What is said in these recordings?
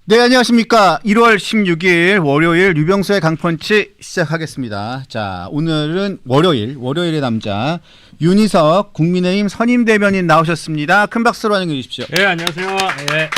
네, 안녕하십니까. 1월 16일 월요일 유병수의 강펀치 시작하겠습니다. 자, 오늘은 월요일의 남자 윤희석 국민의힘 선임 대변인 나오셨습니다. 큰 박수로 환영해 주십시오. 네, 안녕하세요. 네.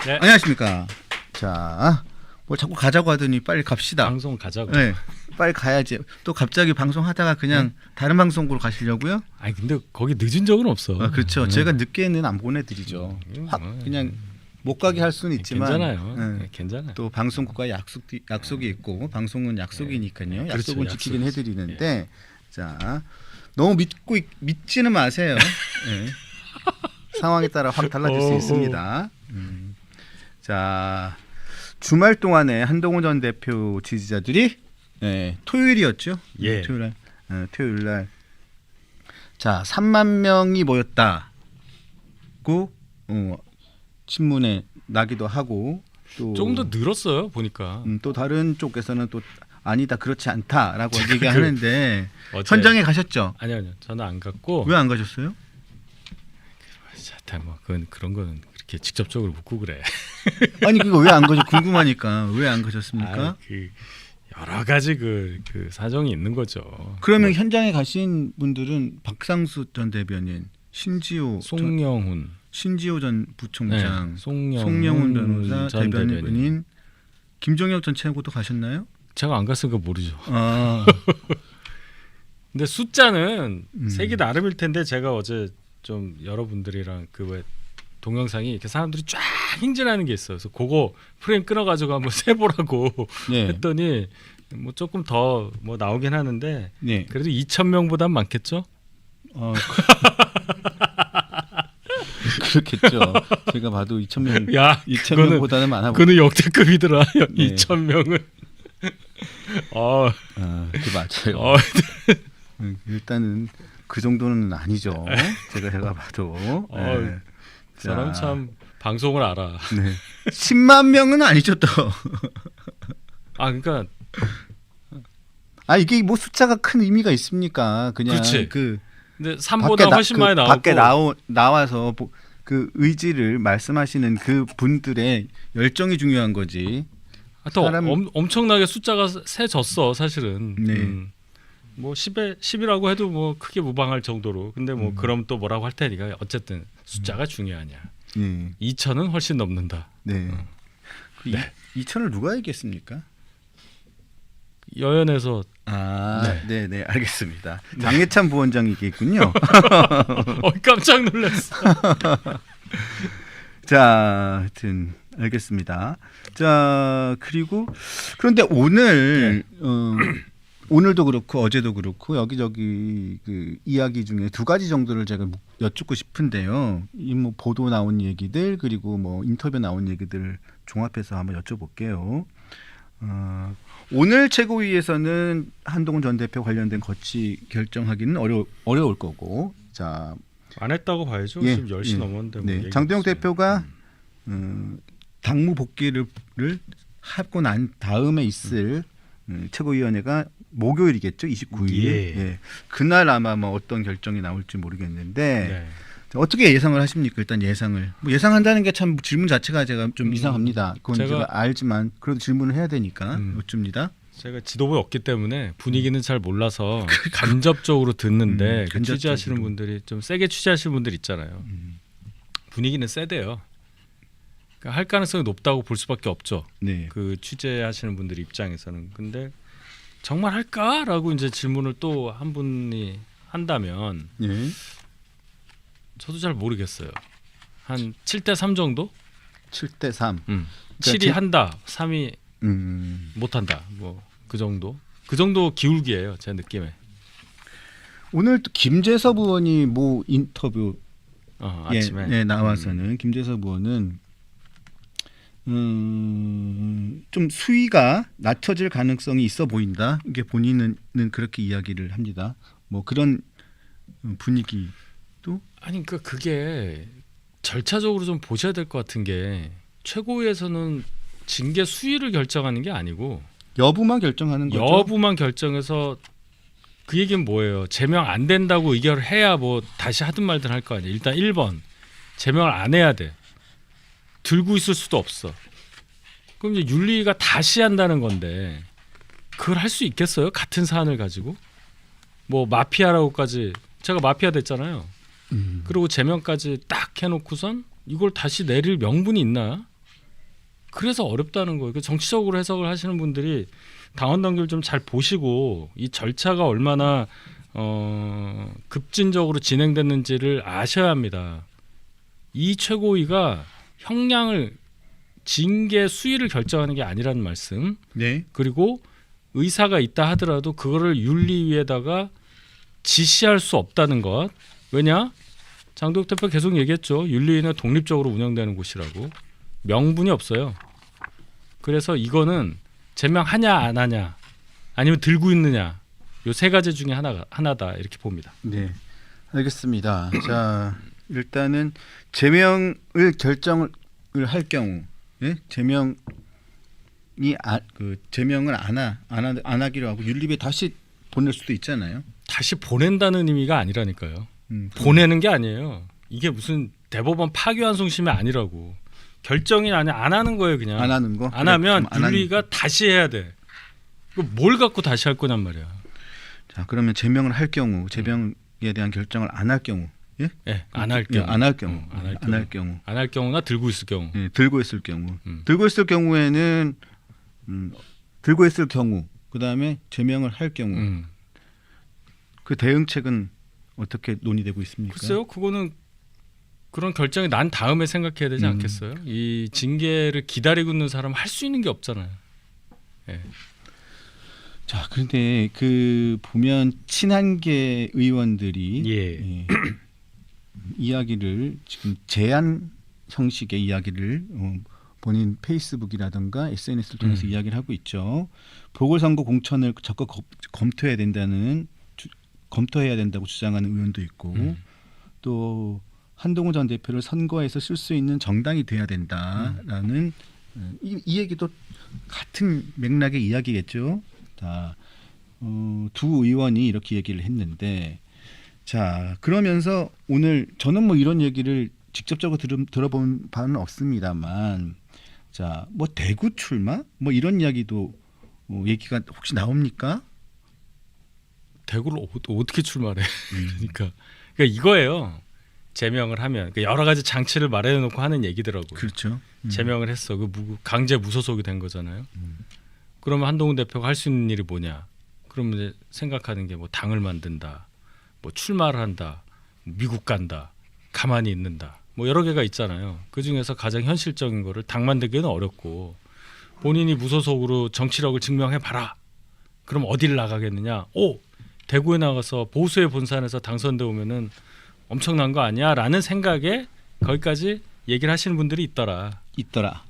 네. 안녕하십니까. 자, 뭐 자꾸 가자고 하더니 빨리 갑시다. 방송 가자고. 네, 빨리 가야지. 또 갑자기 방송하다가 그냥 다른 방송국으로 가시려고요? 아니 근데 거기 늦은 적은 없어. 아, 그렇죠. 제가 늦게는 안 보내드리죠. 확 그냥 못 가게 할 수는 있지만 괜찮아요. 네. 괜찮아요. 또 방송국과 약속이 있고 방송은 약속이니까요. 그렇죠, 약속은 지키긴 약속이죠. 해드리는데 자 너무 믿지는 마세요. 네. 상황에 따라 확 달라질 수 있습니다. 자 주말 동안에 한동훈 전 대표 지지자들이 토요일이었죠. 예. 토요일 날 자 3만 명이 모였다고 신문에 나기도 하고 또 조금 더 늘었어요 보니까. 또 다른 쪽에서는 또 아니다 그렇지 않다라고 얘기하는데 어제- 현장에 가셨죠? 아니요, 저는 안 갔고. 왜 안 가셨어요? 자, 뭐 그런 거는 그렇게 직접적으로 묻고 그래. 아니 그거 왜 안 가죠? 궁금하니까 왜 안 가셨습니까? 아, 그 여러 가지 그 사정이 있는 거죠. 그러면 현장에 가신 분들은 박상수 전 대변인, 신지호 전 부총장, 네, 송영훈 송영훈 변호사 전 대변인, 김종혁 전 최고도 가셨나요? 제가 안 갔으니까 모르죠. 아, 근데 숫자는 세기 나름일 텐데 제가 어제 좀 여러분들이랑 그 왜 동영상이 이렇게 사람들이 쫙 행진하는 게 있어요. 그래서 그거 프레임 끊어가지고 한번 세보라고 네. 했더니 뭐 조금 더 뭐 나오긴 하는데 네. 그래도 2,000명보단 많겠죠? 그렇겠죠. 제가 봐도 2,000명, 야, 2,000명보다는 많아 보여. 그거는 역대급이더라. 네. 2,000명은. 그 맞아요. 어, 일단은 그 정도는 아니죠. 제가 봐도. 네. 사람 참 방송을 알아. 네. 10만 명은 아니죠 또. 아 그러니까 아 이게 뭐 숫자가 큰 의미가 있습니까? 그냥 그렇지. 그 근데 3보다 훨씬 많이 나오고 밖에 나와서 그 의지를 말씀하시는 그 분들의 열정이 중요한 거지. 또 사람- 엄청나게 숫자가 세졌어 사실은. 네. 뭐 10이라고 해도 뭐 크게 무방할 정도로. 근데 뭐 그럼 또 뭐라고 할 테니까 어쨌든 숫자가 중요하냐. 네. 2,000은 훨씬 넘는다. 네. 2,000을 누가 얘기했습니까? 여연에서 네, 알겠습니다. 장예찬 부원장이 얘기했군요. 깜짝 놀랐어. 자, 하여튼 알겠습니다. 자, 그런데 오늘 오늘도 그렇고 어제도 그렇고 여기저기 그 이야기 중에 두 가지 정도를 제가 여쭙고 싶은데요. 이 뭐 보도 나온 얘기들 그리고 뭐 인터뷰 나온 얘기들 종합해서 한번 여쭤볼게요. 오늘 최고위에서는 한동훈 전 대표 관련된 거치 결정하기는 어려울 거고, 자, 안 했다고 봐야죠. 예, 지금 10시 예. 넘었는데 뭐 네, 얘기 장동혁 없어요. 대표가 당무 복귀를 하고 난 다음에 있을 최고위원회가 목요일이겠죠, 29일. 예. 예. 그날 아마 뭐 어떤 결정이 나올지 모르겠는데 네. 자, 어떻게 예상을 하십니까? 일단 예상을 뭐 예상한다는 게 참 질문 자체가 제가 좀 이상합니다. 그건 제가 알지만 그래도 질문을 해야 되니까 여쭙니다. 제가 지도부에 없기 때문에 분위기는 잘 몰라서 간접적으로 듣는데 그 간접적으로. 취재하시는 분들이 좀 세게 취재하시는 분들 있잖아요. 분위기는 세대요. 그러니까 할 가능성이 높다고 볼 수밖에 없죠. 네. 그 취재하시는 분들 입장에서는. 근데 정말 할까라고 이제 질문을 또 한 분이 한다면 예. 저도 잘 모르겠어요. 한 7대3 정도? 7대 3. 7이 한다, 3이 못한다. 뭐 그 정도. 그 정도 기울기예요. 제 느낌에. 오늘 또 김재섭 의원이 뭐 인터뷰 아침에 나와서는 김재섭 의원은 좀 수위가 낮춰질 가능성이 있어 보인다. 이게 본인은 그렇게 이야기를 합니다. 뭐 그런 분위기도 아니 그러니까 그게 절차적으로 좀 보셔야 될 것 같은 게 최고위에서는 징계 수위를 결정하는 게 아니고 여부만 결정하는 거죠. 여부만 결정해서 그 얘기는 뭐예요? 제명 안 된다고 의결을 해야 뭐 다시 하든 말든 할 거 아니에요. 일단 1번 제명을 안 해야 돼. 들고 있을 수도 없어. 그럼 이제 윤리위가 다시 한다는 건데 그걸 할 수 있겠어요? 같은 사안을 가지고 뭐 마피아라고까지 제가 마피아 됐잖아요. 그리고 제명까지 딱 해놓고선 이걸 다시 내릴 명분이 있나? 그래서 어렵다는 거예요. 정치적으로 해석을 하시는 분들이 당원 단계를 좀 잘 보시고 이 절차가 얼마나 급진적으로 진행됐는지를 아셔야 합니다. 이 최고위가 형량을 징계 수위를 결정하는 게 아니라는 말씀. 네. 그리고 의사가 있다 하더라도 그거를 윤리위에다가 지시할 수 없다는 것. 왜냐? 장도혁 대표 계속 얘기했죠. 윤리위는 독립적으로 운영되는 곳이라고. 명분이 없어요. 그래서 이거는 제명하냐 안 하냐 아니면 들고 있느냐 요 세 가지 중에 하나다 이렇게 봅니다. 네. 알겠습니다. 자, 일단은 제명을 결정을 할 경우, 예? 제명을 안 하기로 하고 윤리위에 다시 보낼 수도 있잖아요. 다시 보낸다는 의미가 아니라니까요. 보내는 게 아니에요. 이게 무슨 대법원 파기환송심이 아니라고. 결정이 안 하는 거예요, 그냥. 안 하는 거. 안 하면 안 윤리위가 다시 해야 돼. 뭘 갖고 다시 할 거냔 말이야. 자, 그러면 제명을 할 경우, 제명에 대한 결정을 안 할 경우, 예? 예, 안 할 경우. 안 할 경우, 안 할 안 할 경우, 안 할 경우나 들고 있을 경우. 예, 들고 있을 경우, 들고 있을 경우에는 들고 있을 경우, 그 다음에 제명을 할 경우, 그 대응책은 어떻게 논의되고 있습니까? 글쎄요, 그거는 그런 결정이 난 다음에 생각해야 되지 않겠어요? 이 징계를 기다리고 있는 사람은 할 수 있는 게 없잖아요. 예. 자, 그런데 그 보면 친한계 의원들이 예. 이야기를 지금 제안 형식의 이야기를 본인 페이스북이라든가 SNS를 통해서 이야기를 하고 있죠. 보궐선거 공천을 적극 검토해야 된다고 주장하는 의원도 있고 또 한동훈 전 대표를 선거에서 쓸 수 있는 정당이 돼야 된다라는 이 얘기도 같은 맥락의 이야기겠죠. 자, 두 의원이 이렇게 얘기를 했는데, 자, 그러면서 오늘 저는 뭐 이런 얘기를 직접적으로 들어본 바는 없습니다만, 자, 뭐 대구 출마, 뭐 이런 이야기도 얘기가 혹시 나옵니까? 대구를 어떻게 출마해? 그러니까 이거예요. 제명을 하면 여러 가지 장치를 마련해놓고 하는 얘기더라고요. 그렇죠. 제명을 했어. 강제 무소속이 된 거잖아요. 그러면 한동훈 대표가 할 수 있는 일이 뭐냐? 그러면 이제 생각하는 게 뭐 당을 만든다, 뭐 출마를 한다, 미국 간다, 가만히 있는다, 뭐 여러 개가 있잖아요. 그 중에서 가장 현실적인 거를 당 만들기는 어렵고 본인이 무소속으로 정치력을 증명해 봐라. 그럼 어디를 나가겠느냐? 대구에 나가서 보수의 본산에서 당선돼 오면은 엄청난 거 아니야?라는 생각에 거기까지 얘기를 하시는 분들이 있더라.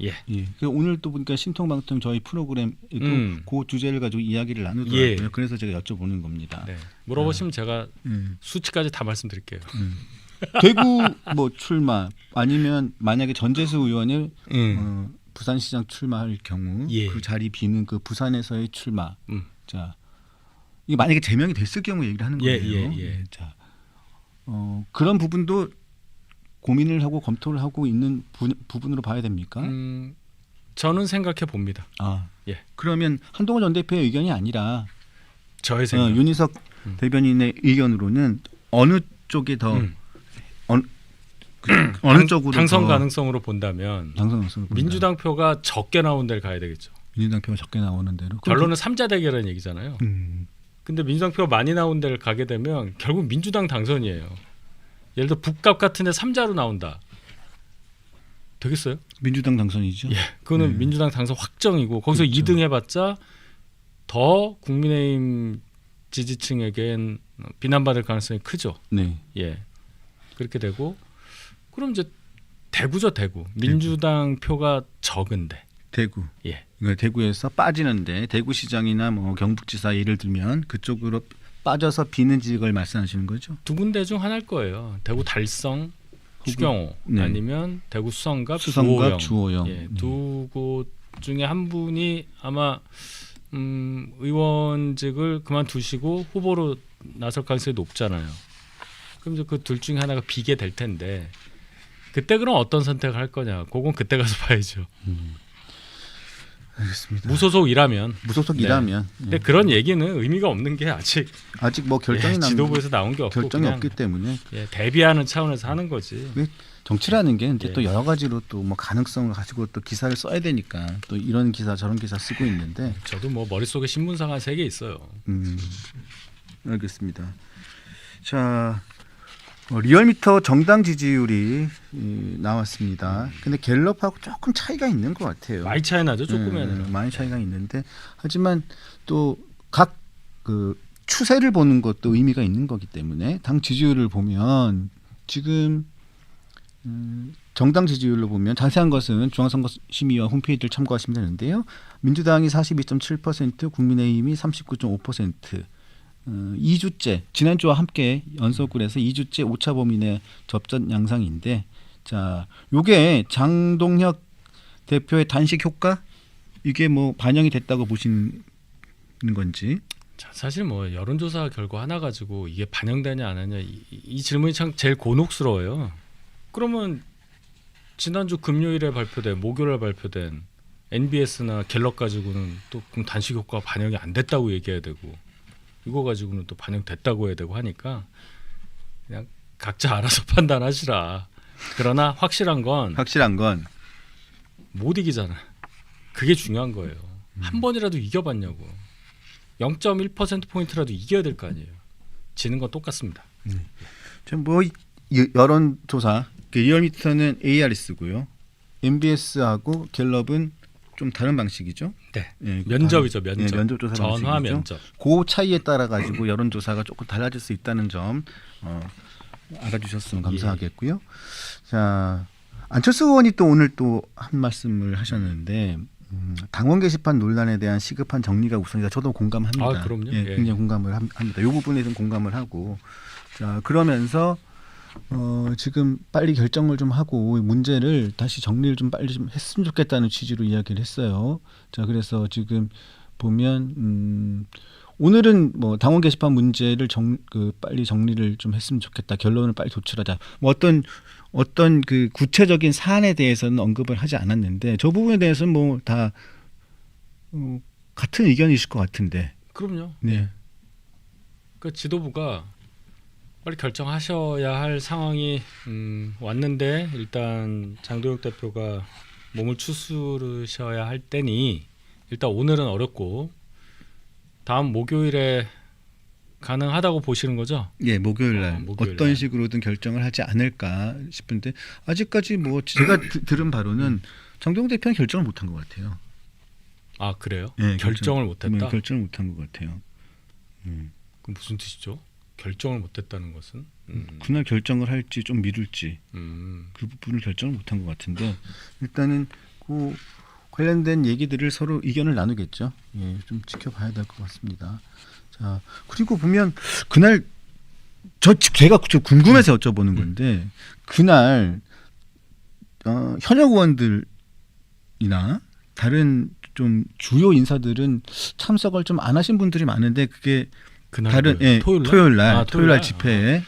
예. 오늘 또 보니까 신통방통 저희 프로그램에도 그 주제를 가지고 이야기를 나누더라고요. 예. 그래서 제가 여쭤보는 겁니다. 네. 물어보시면 제가 수치까지 다 말씀드릴게요. 대구 뭐 출마 아니면 만약에 전재수 의원이 부산시장 출마할 경우 그 자리 비는 그 부산에서의 출마. 자, 이게 만약에 제명이 됐을 경우 얘기를 하는 거예요. 자, 그런 부분도 고민을 하고 검토를 하고 있는 부분으로 봐야 됩니까? 저는 생각해 봅니다. 예. 그러면 한동훈 전 대표의 의견이 아니라 저의 생각. 윤희석 대변인의 의견으로는 어느 쪽이 더 어느 쪽으로 당선 가능성으로 본다면 당선 민주당 표가 적게 나온 데를 가야 되겠죠. 민주당 표가 적게 나오는 대로. 결론은 3자 대결이라는 얘기잖아요. 근데 민주당 표가 많이 나온 데를 가게 되면 결국 민주당 당선이에요. 예를 들어 북갑 같은 데 3자로 나온다. 되겠어요? 민주당 당선이죠. 예, 그거는 민주당 당선 확정이고 거기서 그렇죠. 2등 해봤자 더 국민의힘 지지층에겐 비난받을 가능성이 크죠. 네. 예, 그렇게 되고 그럼 이제 대구죠, 대구. 민주당 표가 적은데. 대구. 예. 대구에서 빠지는데 대구시장이나 뭐 경북지사 예를 들면 그쪽으로 빠져서 비는 지역을 말씀하시는 거죠? 두 군데 중 하나일 거예요. 대구 달성, 추경호 아니면 대구 수성갑, 주호영. 예, 두 곳 중에 한 분이 아마 의원직을 그만두시고 후보로 나설 가능성이 높잖아요. 그럼 이제 그 둘 중에 하나가 비게 될 텐데 그때 그럼 어떤 선택을 할 거냐? 그건 그때 가서 봐야죠. 알겠습니다. 무소속이라면. 무소속이라면. 근데 그런 얘기는 의미가 없는 게 아직 뭐 결정이 지도부에서 나온 게 없고 결정이 그냥, 없기 때문에 대비하는 차원에서 하는 거지. 정치라는 게 이제 예. 또 여러 가지로 또 뭐 가능성을 가지고 또 기사를 써야 되니까 또 이런 기사 저런 기사 쓰고 있는데 저도 뭐 머릿속에 신문사가 한 3개 있어요. 알겠습니다. 자, 리얼미터 정당 지지율이 나왔습니다. 근데 갤럽하고 조금 차이가 있는 것 같아요. 많이 차이 나죠, 조금이 아니라. 많이 차이가 있는데 하지만 또 각 그 추세를 보는 것도 의미가 있는 거기 때문에 당 지지율을 보면 지금 정당 지지율로 보면 자세한 것은 중앙선거심의위원 홈페이지를 참고하시면 되는데요. 민주당이 42.7%, 국민의힘이 39.5%. 2주째 지난주와 함께 연속을 해서 2주째 오차 범위 내 접전 양상인데 자, 요게 장동혁 대표의 단식 효과 이게 뭐 반영이 됐다고 보시는 건지. 자, 사실 뭐 여론조사 결과 하나 가지고 이게 반영되냐 안 하냐 이 질문이 참 제일 곤혹스러워요. 그러면 지난주 금요일에 발표된 목요일에 발표된 NBS나 갤럽 가지고는 또 그럼 단식 효과 반영이 안 됐다고 얘기해야 되고 이거 가지고는 또 반영됐다고 해야 되고 하니까 그냥 각자 알아서 판단하시라. 그러나 확실한 건 못 이기잖아. 그게 중요한 거예요. 한 번이라도 이겨봤냐고. 0.1%포인트라도 이겨야 될 거 아니에요. 지는 건 똑같습니다. 지금 뭐 여론조사 리얼미터는 ARS고요. MBS하고 갤럽은 좀 다른 방식이죠. 네. 예, 면접이죠, 면접. 예, 면접 조사 전화 방식이죠. 면접. 그 차이에 따라 가지고 여론조사가 조금 달라질 수 있다는 점 알아주셨으면 감사하겠고요. 자, 안철수 의원이 또 오늘 또 한 말씀을 하셨는데 당원 게시판 논란에 대한 시급한 정리가 우선이다. 저도 공감합니다. 아, 그럼요. 예, 굉장히 공감을 합니다. 이 부분에서는 공감을 하고 자 그러면서 지금 빨리 결정을 좀 하고 문제를 다시 정리를 좀 빨리 좀 했으면 좋겠다는 취지로 이야기를 했어요. 자 그래서 지금 보면 오늘은 뭐 당원 게시판 문제를 빨리 정리를 좀 했으면 좋겠다. 결론을 빨리 도출하자. 뭐 어떤 그 구체적인 사안에 대해서는 언급을 하지 않았는데 저 부분에 대해서는 뭐 다 같은 의견이실 것 같은데. 그럼요. 네. 그 지도부가 빨리 결정하셔야 할 상황이 왔는데 일단 장도혁 대표가 몸을 추스르셔야 할 때니 일단 오늘은 어렵고 다음 목요일에 가능하다고 보시는 거죠? 예, 목요일 날 목요일 어떤 날. 식으로든 결정을 하지 않을까 싶은데 아직까지 뭐 제가 들은 바로는 장동혁 대표는 결정을 못한 것 같아요. 아 그래요? 예, 결정을 못했다? 결정을 못한 것 같아요. 그럼 무슨 뜻이죠? 결정을 못했다는 것은? 그날 결정을 할지 좀 미룰지 그 부분을 결정을 못한 것 같은데 일단은 그 관련된 얘기들을 서로 의견을 나누겠죠. 예, 좀 지켜봐야 될 것 같습니다. 자 그리고 보면 그날 제가 좀 궁금해서 여쭤보는 건데 그날 현역 의원들이나 다른 좀 주요 인사들은 참석을 좀 안 하신 분들이 많은데 그게 그날 다른 토요일 날 집회에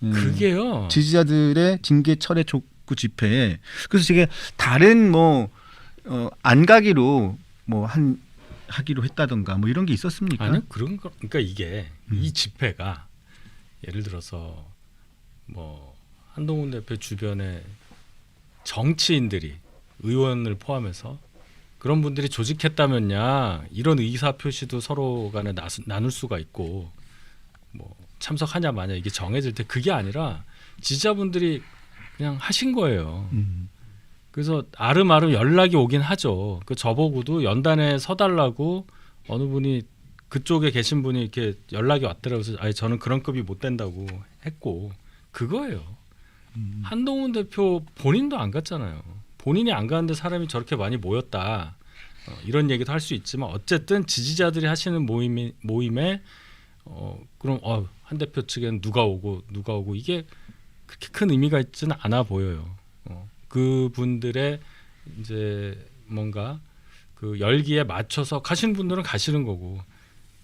그게요. 지지자들의 징계 철회 촉구 집회에 그래서 제가 다른 뭐 안 가기로 뭐 하기로 했다던가 뭐 이런 게 있었습니까? 아니요 그런 거 그러니까 이게 이 집회가 예를 들어서 뭐 한동훈 대표 주변에 정치인들이 의원을 포함해서 그런 분들이 조직했다면야 이런 의사 표시도 서로 간에 나눌 수가 있고 뭐 참석하냐 마냐 이게 정해질 때 그게 아니라 지지자분들이 그냥 하신 거예요. 그래서 아름아름 연락이 오긴 하죠. 그 저보고도 연단에 서달라고 어느 분이 그쪽에 계신 분이 이렇게 연락이 왔더라고요. 그래서 아니 저는 그런 급이 못 된다고 했고 그거예요. 한동훈 대표 본인도 안 갔잖아요. 본인이 안 가는데 사람이 저렇게 많이 모였다. 이런 얘기도 할 수 있지만 어쨌든 지지자들이 하시는 모임에 그럼 한 대표 측에는 누가 오고 이게 그렇게 큰 의미가 있지는 않아 보여요. 그분들의 이제 뭔가 그 열기에 맞춰서 가시는 분들은 가시는 거고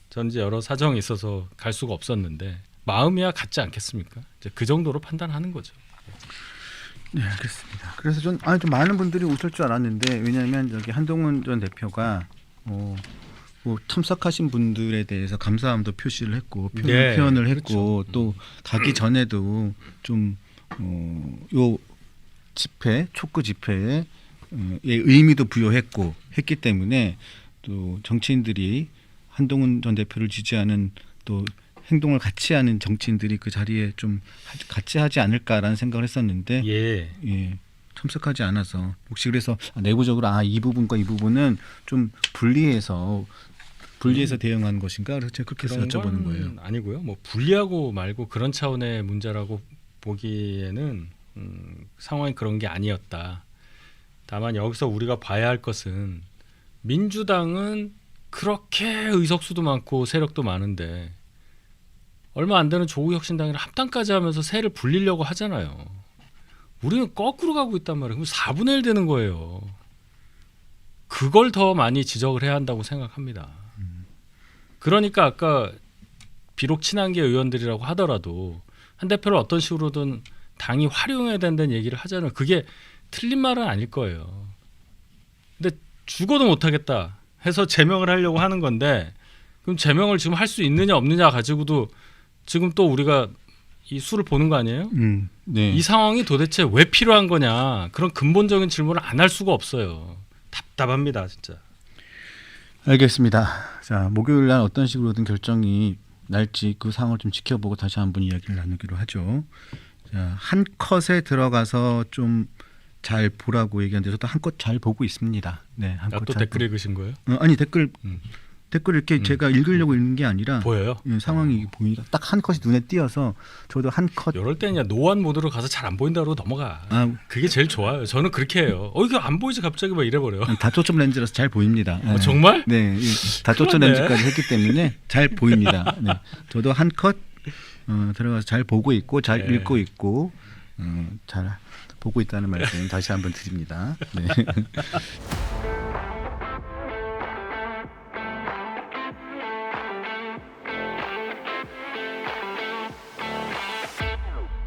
전 이제 여러 사정이 있어서 갈 수가 없었는데 마음이야 같지 않겠습니까? 이제 그 정도로 판단하는 거죠. 네, 알겠습니다. 그래서 좀 많은 분들이 웃을 줄 알았는데 왜냐하면 여기 한동훈 전 대표가 뭐 참석하신 분들에 대해서 감사함도 표시를 했고 표현을 했고 그렇죠. 또 가기 전에도 좀 요 집회 촉구 집회에 의미도 부여했고 했기 때문에 또 정치인들이 한동훈 전 대표를 지지하는 또 행동을 같이 하는 정치인들이 그 자리에 좀 같이 하지 않을까라는 생각을 했었는데 예. 참석하지 않아서 혹시 그래서 내부적으로 이 부분과 이 부분은 좀 분리해서 대응하는 것인가 그래서 제가 그렇게 해서 그런 여쭤보는 건 거예요. 아니고요. 뭐 분리하고 말고 그런 차원의 문제라고 보기에는 상황이 그런 게 아니었다. 다만 여기서 우리가 봐야 할 것은 민주당은 그렇게 의석수도 많고 세력도 많은데 얼마 안 되는 조국혁신당이랑 합당까지 하면서 세를 불리려고 하잖아요. 우리는 거꾸로 가고 있단 말이에요. 그럼 4분의 1 되는 거예요. 그걸 더 많이 지적을 해야 한다고 생각합니다. 그러니까 아까 비록 친한계 의원들이라고 하더라도 한 대표를 어떤 식으로든 당이 활용해야 된다는 얘기를 하잖아요. 그게 틀린 말은 아닐 거예요. 근데 죽어도 못하겠다 해서 제명을 하려고 하는 건데 그럼 제명을 지금 할 수 있느냐 없느냐 가지고도 지금 또 우리가 이 수를 보는 거 아니에요? 네. 이 상황이 도대체 왜 필요한 거냐 그런 근본적인 질문을 안 할 수가 없어요. 답답합니다 진짜. 알겠습니다. 자 목요일 날 어떤 식으로든 결정이 날지 그 상황을 좀 지켜보고 다시 한번 이야기를 나누기로 하죠. 자, 한 컷에 들어가서 좀 잘 보라고 얘기하는데 저도 한 컷 잘 보고 있습니다. 네, 한 컷 또 잘 댓글 읽으신 거예요? 아니 댓글 이렇게 제가 읽으려고 읽는 게 아니라 보여요? 상황이 보이니까 딱 한 컷이 눈에 띄어서 저도 한 컷. 이럴 때는 그냥 노안 모드로 가서 잘 안 보인다고 넘어가. 그게 제일 좋아요. 저는 그렇게 해요. 이거 안 보이지 갑자기 막 이래버려. 다초점 렌즈라서 잘 보입니다. 네. 정말? 네, 다초점 그러네. 렌즈까지 했기 때문에 잘 보입니다. 네. 저도 한 컷 들어가서 잘 보고 있고 잘 네. 읽고 있고 잘 보고 있다는 말씀 다시 한번 드립니다. 네.